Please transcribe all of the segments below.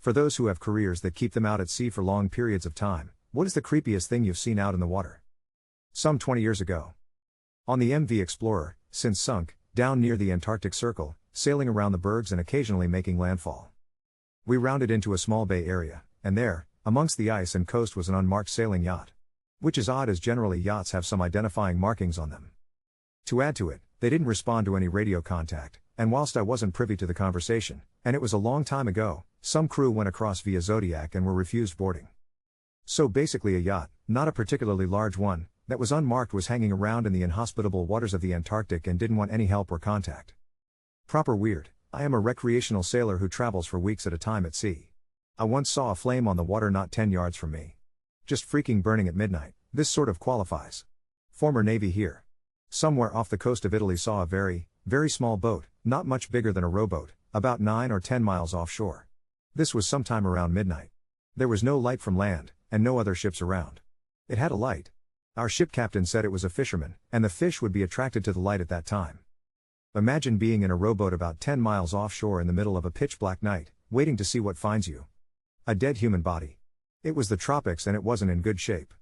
For those who have careers that keep them out at sea for long periods of time, what is the creepiest thing you've seen out in the water? Some 20 years ago. On the MV Explorer, since sunk, down near the Antarctic Circle, sailing around the bergs and occasionally making landfall. We rounded into a small bay area, and there, amongst the ice and coast was an unmarked sailing yacht. Which is odd as generally yachts have some identifying markings on them. To add to it, they didn't respond to any radio contact, and whilst I wasn't privy to the conversation, and it was a long time ago, some crew went across via Zodiac and were refused boarding. So basically a yacht, not a particularly large one, that was unmarked was hanging around in the inhospitable waters of the Antarctic and didn't want any help or contact. Proper weird. I am a recreational sailor who travels for weeks at a time at sea. I once saw a flame on the water not 10 yards from me. Just freaking burning at midnight, this sort of qualifies. Former Navy here. Somewhere off the coast of Italy saw a very, very small boat, not much bigger than a rowboat, about 9 or 10 miles offshore. This was sometime around midnight. There was no light from land, and no other ships around. It had a light. Our ship captain said it was a fisherman, and the fish would be attracted to the light at that time. Imagine being in a rowboat about 10 miles offshore in the middle of a pitch-black night, waiting to see what finds you. A dead human body. It was the tropics and it wasn't in good shape.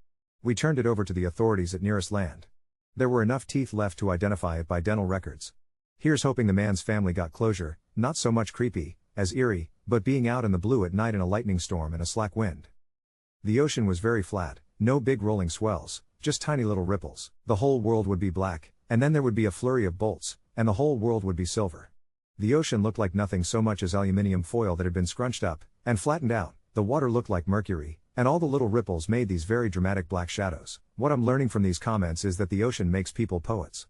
We turned it over to the authorities at nearest land. There were enough teeth left to identify it by dental records. Here's hoping the man's family got closure, not so much creepy, as eerie, but being out in the blue at night in a lightning storm and a slack wind. The ocean was very flat, no big rolling swells, just tiny little ripples. The whole world would be black, and then there would be a flurry of bolts, and the whole world would be silver. The ocean looked like nothing so much as aluminium foil that had been scrunched up, and flattened out. The water looked like mercury, and all the little ripples made these very dramatic black shadows. What I'm learning from these comments is that the ocean makes people poets.